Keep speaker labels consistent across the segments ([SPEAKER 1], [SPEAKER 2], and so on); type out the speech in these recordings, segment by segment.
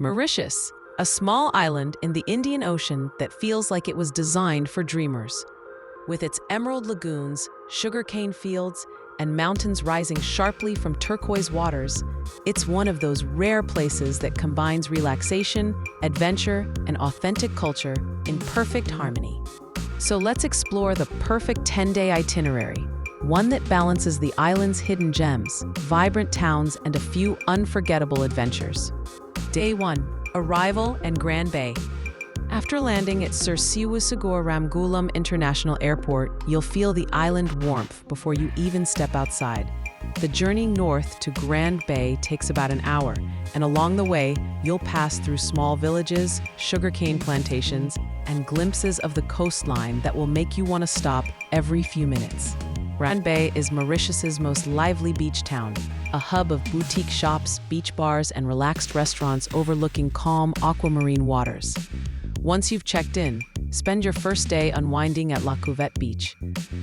[SPEAKER 1] Mauritius, a small island in the Indian Ocean that feels like it was designed for dreamers. With its emerald lagoons, sugarcane fields, and mountains rising sharply from turquoise waters, it's one of those rare places that combines relaxation, adventure, and authentic culture in perfect harmony. So let's explore the perfect 10-day itinerary, one that balances the island's hidden gems, vibrant towns, and a few unforgettable adventures. Day 1. Arrival and Grand Bay. After landing at Cerfs Ramgoolam International Airport, you'll feel the island warmth before you even step outside. The journey north to Grand Bay takes about an hour, and along the way, you'll pass through small villages, sugarcane plantations, and glimpses of the coastline that will make you want to stop every few minutes. Grand Bay is Mauritius's most lively beach town, a hub of boutique shops, beach bars, and relaxed restaurants overlooking calm aquamarine waters. Once you've checked in, spend your first day unwinding at La Cuvette Beach.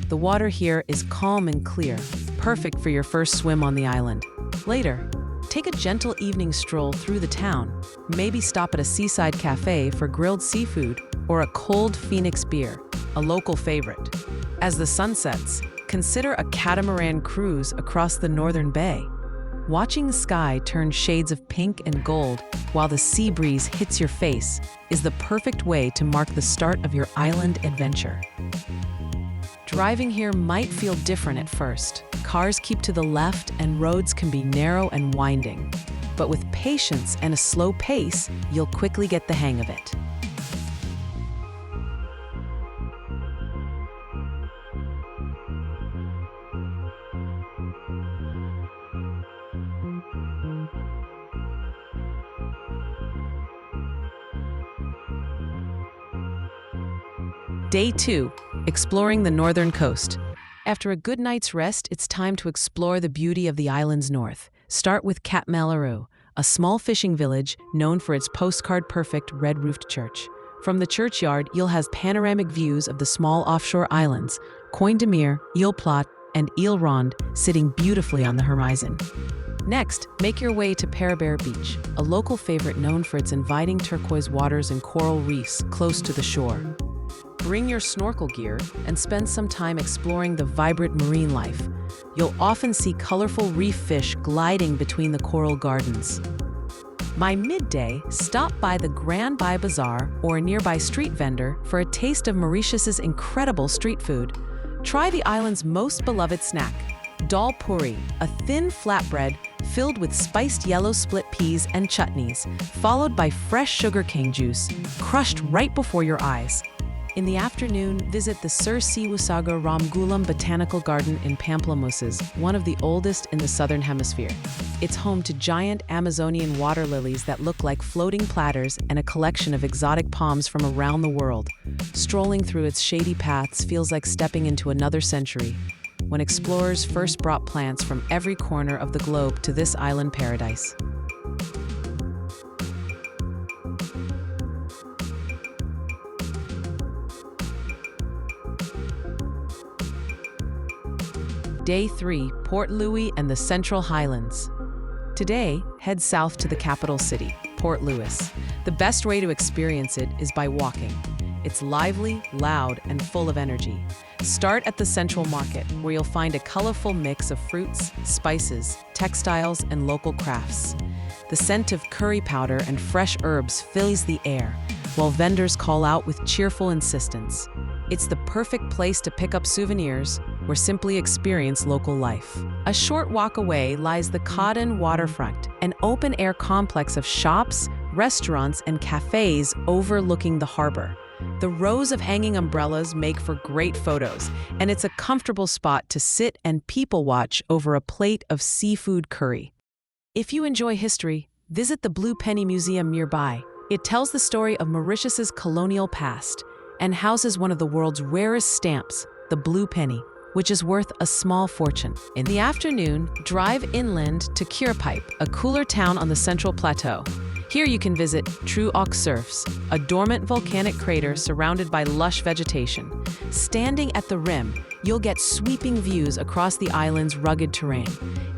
[SPEAKER 1] The water here is calm and clear, perfect for your first swim on the island. Later, take a gentle evening stroll through the town. Maybe stop at a seaside cafe for grilled seafood or a cold Phoenix beer, a local favorite. As the sun sets, consider a catamaran cruise across the northern bay. Watching the sky turn shades of pink and gold while the sea breeze hits your face is the perfect way to mark the start of your island adventure. Driving here might feel different at first. Cars keep to the left and roads can be narrow and winding. But with patience and a slow pace, you'll quickly get the hang of it. Day 2. Exploring the northern coast. After a good night's rest, it's time to explore the beauty of the island's north. Start with Chamarel, a small fishing village known for its postcard-perfect red-roofed church. From the churchyard, you'll have panoramic views of the small offshore islands, Coin de Mire, Ile Plate, and Ile Ronde, sitting beautifully on the horizon. Next, make your way to Mahébourg Beach, a local favorite known for its inviting turquoise waters and coral reefs close to the shore. Bring your snorkel gear and spend some time exploring the vibrant marine life. You'll often see colorful reef fish gliding between the coral gardens. By midday, stop by the Grand Bay Bazaar or a nearby street vendor for a taste of Mauritius's incredible street food. Try the island's most beloved snack, dal puri, a thin flatbread filled with spiced yellow split peas and chutneys, followed by fresh sugarcane juice, crushed right before your eyes. In the afternoon, visit the Cerfs Ramgoolam Botanical Garden in Pamplemousses, one of the oldest in the Southern Hemisphere. It's home to giant Amazonian water lilies that look like floating platters and a collection of exotic palms from around the world. Strolling through its shady paths feels like stepping into another century, when explorers first brought plants from every corner of the globe to this island paradise. Day 3. Port Louis and the Central Highlands. Today, head south to the capital city, Port Louis. The best way to experience it is by walking. It's lively, loud, and full of energy. Start at the Central Market, where you'll find a colorful mix of fruits, spices, textiles, and local crafts. The scent of curry powder and fresh herbs fills the air, while vendors call out with cheerful insistence. It's the perfect place to pick up souvenirs or simply experience local life. A short walk away lies the Codden Waterfront, an open-air complex of shops, restaurants, and cafes overlooking the harbor. The rows of hanging umbrellas make for great photos, and it's a comfortable spot to sit and people-watch over a plate of seafood curry. If you enjoy history, visit the Blue Penny Museum nearby. It tells the story of Mauritius's colonial past and houses one of the world's rarest stamps, the blue penny, which is worth a small fortune. In the afternoon, drive inland to Curepipe, a cooler town on the Central Plateau. Here you can visit True Aux Cerfs, a dormant volcanic crater surrounded by lush vegetation. Standing at the rim, you'll get sweeping views across the island's rugged terrain.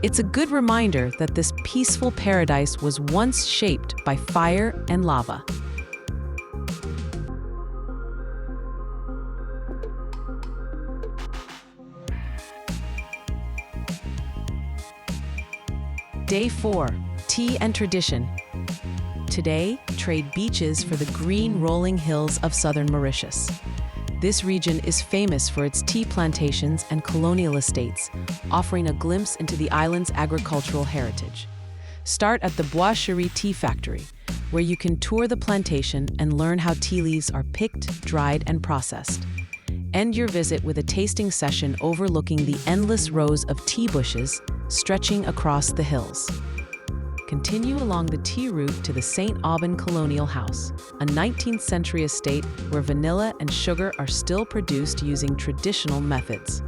[SPEAKER 1] It's a good reminder that this peaceful paradise was once shaped by fire and lava. Day 4, Tea and Tradition. Today, trade beaches for the green rolling hills of southern Mauritius. This region is famous for its tea plantations and colonial estates, offering a glimpse into the island's agricultural heritage. Start at the Bois Chéri Tea Factory, where you can tour the plantation and learn how tea leaves are picked, dried, and processed. End your visit with a tasting session overlooking the endless rows of tea bushes stretching across the hills. Continue along the tea route to the St. Aubin Colonial House, a 19th century estate where vanilla and sugar are still produced using traditional methods.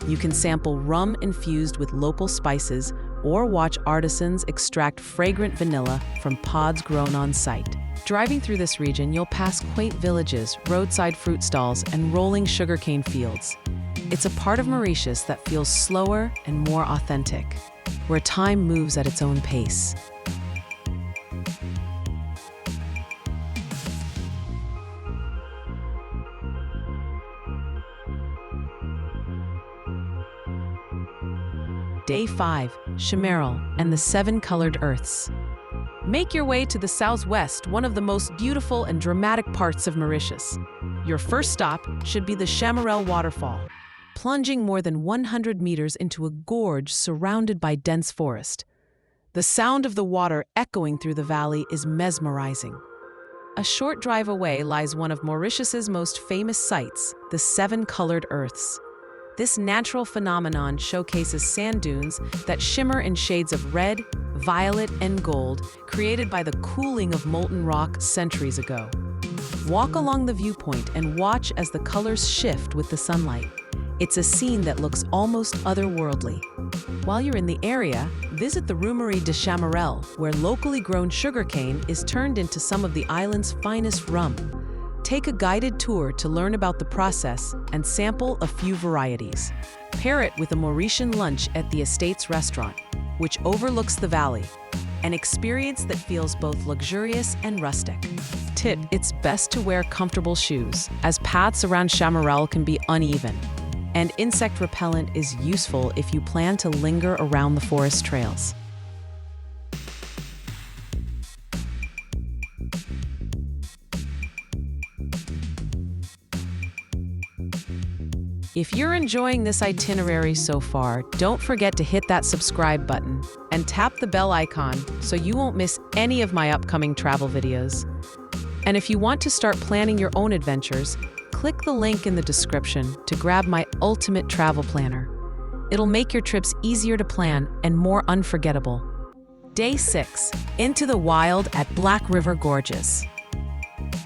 [SPEAKER 1] You can sample rum infused with local spices or watch artisans extract fragrant vanilla from pods grown on site. Driving through this region, you'll pass quaint villages, roadside fruit stalls, and rolling sugarcane fields. It's a part of Mauritius that feels slower and more authentic, where time moves at its own pace. Day 5, Chamarel and the 7 Colored Earths. Make your way to the southwest, one of the most beautiful and dramatic parts of Mauritius. Your first stop should be the Chamarel waterfall, plunging more than 100 meters into a gorge surrounded by dense forest. The sound of the water echoing through the valley is mesmerizing. A short drive away lies one of Mauritius's most famous sites, the 7 Colored Earths. This natural phenomenon showcases sand dunes that shimmer in shades of red, violet, and gold, created by the cooling of molten rock centuries ago. Walk along the viewpoint and watch as the colors shift with the sunlight. It's a scene that looks almost otherworldly. While you're in the area, visit the Rumerie de Chamarel, where locally grown sugarcane is turned into some of the island's finest rum. Take a guided tour to learn about the process and sample a few varieties. Pair it with a Mauritian lunch at the estate's restaurant, which overlooks the valley, an experience that feels both luxurious and rustic. Tip: it's best to wear comfortable shoes, as paths around Chamarel can be uneven, and insect repellent is useful if you plan to linger around the forest trails. If you're enjoying this itinerary so far, don't forget to hit that subscribe button and tap the bell icon so you won't miss any of my upcoming travel videos. And if you want to start planning your own adventures, click the link in the description to grab my ultimate travel planner. It'll make your trips easier to plan and more unforgettable. Day 6, into the wild at Black River Gorges.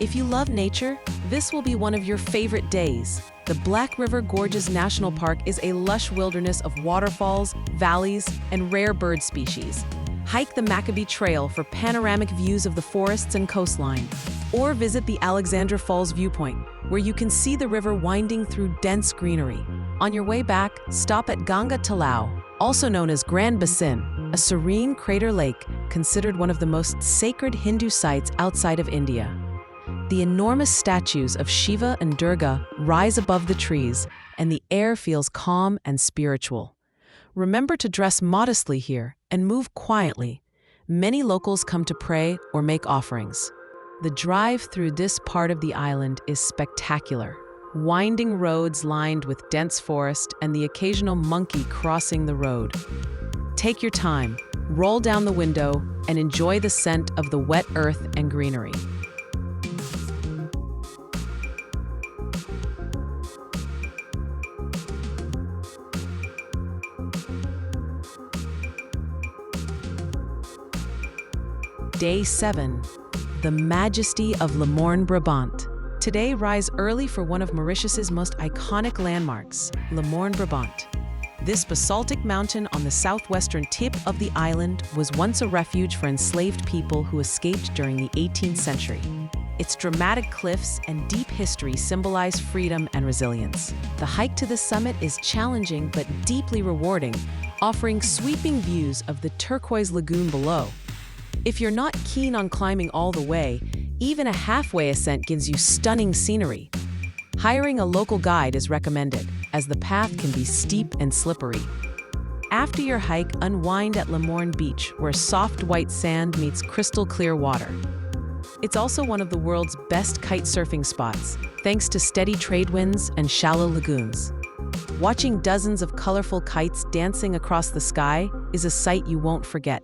[SPEAKER 1] If you love nature, this will be one of your favorite days. The Black River Gorges National Park is a lush wilderness of waterfalls, valleys, and rare bird species. Hike the Maccabee Trail for panoramic views of the forests and coastline, or visit the Alexandra Falls viewpoint, where you can see the river winding through dense greenery. On your way back, stop at Ganga Talao, also known as Grand Basin, a serene crater lake considered one of the most sacred Hindu sites outside of India. The enormous statues of Shiva and Durga rise above the trees, and the air feels calm and spiritual. Remember to dress modestly here and move quietly. Many locals come to pray or make offerings. The drive through this part of the island is spectacular. Winding roads lined with dense forest and the occasional monkey crossing the road. Take your time, roll down the window, and enjoy the scent of the wet earth and greenery. Day 7, the majesty of Morne Brabant. Today, rise early for one of Mauritius's most iconic landmarks, Morne Brabant. This basaltic mountain on the southwestern tip of the island was once a refuge for enslaved people who escaped during the 18th century. Its dramatic cliffs and deep history symbolize freedom and resilience. The hike to the summit is challenging but deeply rewarding, offering sweeping views of the turquoise lagoon below. If you're not keen on climbing all the way, even a halfway ascent gives you stunning scenery. Hiring a local guide is recommended, as the path can be steep and slippery. After your hike, unwind at Morne Beach, where soft white sand meets crystal clear water. It's also one of the world's best kite surfing spots, thanks to steady trade winds and shallow lagoons. Watching dozens of colorful kites dancing across the sky is a sight you won't forget.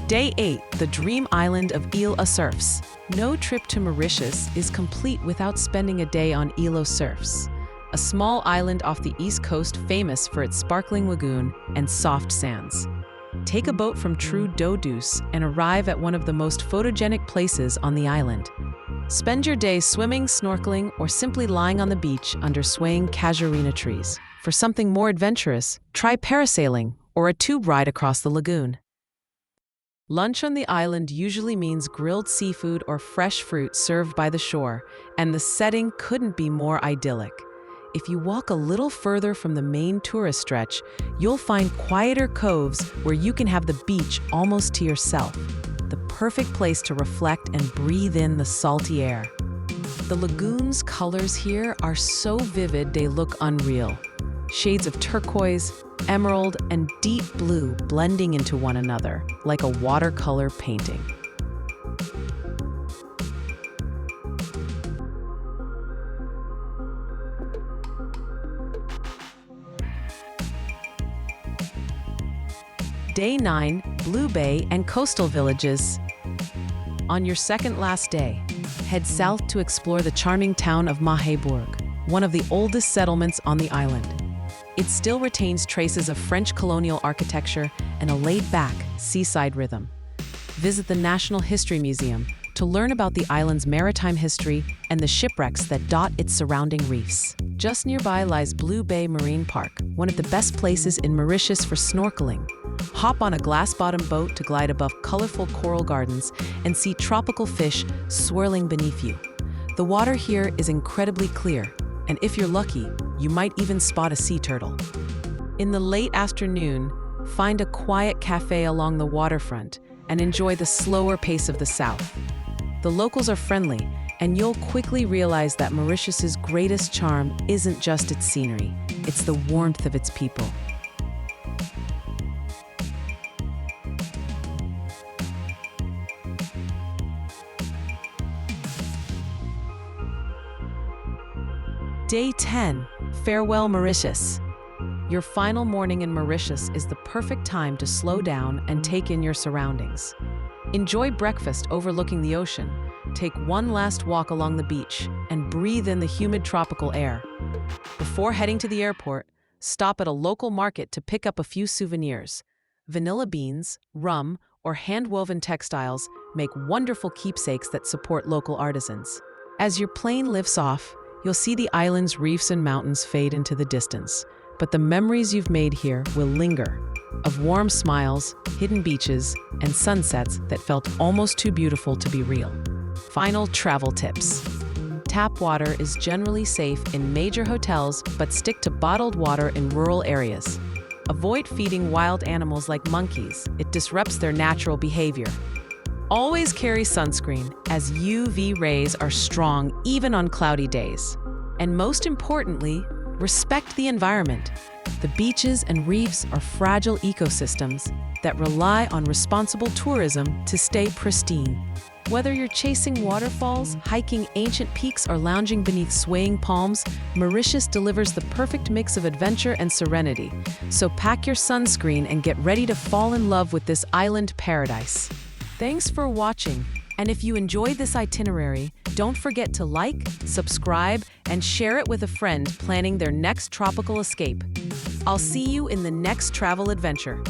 [SPEAKER 1] Day 8, the dream island of Île aux Cerfs. No trip to Mauritius is complete without spending a day on Île aux Cerfs, a small island off the east coast famous for its sparkling lagoon and soft sands. Take a boat from Trou d'Eau Douce and arrive at one of the most photogenic places on the island. Spend your day swimming, snorkeling, or simply lying on the beach under swaying casuarina trees. For something more adventurous, try parasailing or a tube ride across the lagoon. Lunch on the island usually means grilled seafood or fresh fruit served by the shore, and the setting couldn't be more idyllic. If you walk a little further from the main tourist stretch, you'll find quieter coves where you can have the beach almost to yourself. The perfect place to reflect and breathe in the salty air. The lagoon's colors here are so vivid they look unreal. Shades of turquoise, emerald, and deep blue blending into one another like a watercolor painting. Day 9, Blue Bay and coastal villages. On your second last day, head south to explore the charming town of Mahébourg, one of the oldest settlements on the island. It still retains traces of French colonial architecture and a laid-back, seaside rhythm. Visit the National History Museum to learn about the island's maritime history and the shipwrecks that dot its surrounding reefs. Just nearby lies Blue Bay Marine Park, one of the best places in Mauritius for snorkeling. Hop on a glass-bottom boat to glide above colorful coral gardens and see tropical fish swirling beneath you. The water here is incredibly clear, and if you're lucky, you might even spot a sea turtle. In the late afternoon, find a quiet cafe along the waterfront and enjoy the slower pace of the south. The locals are friendly, and you'll quickly realize that Mauritius's greatest charm isn't just its scenery, it's the warmth of its people. Day 10, Farewell Mauritius. Your final morning in Mauritius is the perfect time to slow down and take in your surroundings. Enjoy breakfast overlooking the ocean, take one last walk along the beach, and breathe in the humid tropical air. Before heading to the airport, stop at a local market to pick up a few souvenirs. Vanilla beans, rum, or hand-woven textiles make wonderful keepsakes that support local artisans. As your plane lifts off, you'll see the island's reefs and mountains fade into the distance, but the memories you've made here will linger, of warm smiles, hidden beaches, and sunsets that felt almost too beautiful to be real. Final travel tips. Tap water is generally safe in major hotels, but stick to bottled water in rural areas. Avoid feeding wild animals like monkeys. It disrupts their natural behavior. Always carry sunscreen, as UV rays are strong even on cloudy days. And most importantly, respect the environment. The beaches and reefs are fragile ecosystems that rely on responsible tourism to stay pristine. Whether you're chasing waterfalls, hiking ancient peaks, or lounging beneath swaying palms, Mauritius delivers the perfect mix of adventure and serenity. So pack your sunscreen and get ready to fall in love with this island paradise. Thanks for watching, and if you enjoyed this itinerary, don't forget to like, subscribe, and share it with a friend planning their next tropical escape. I'll see you in the next travel adventure.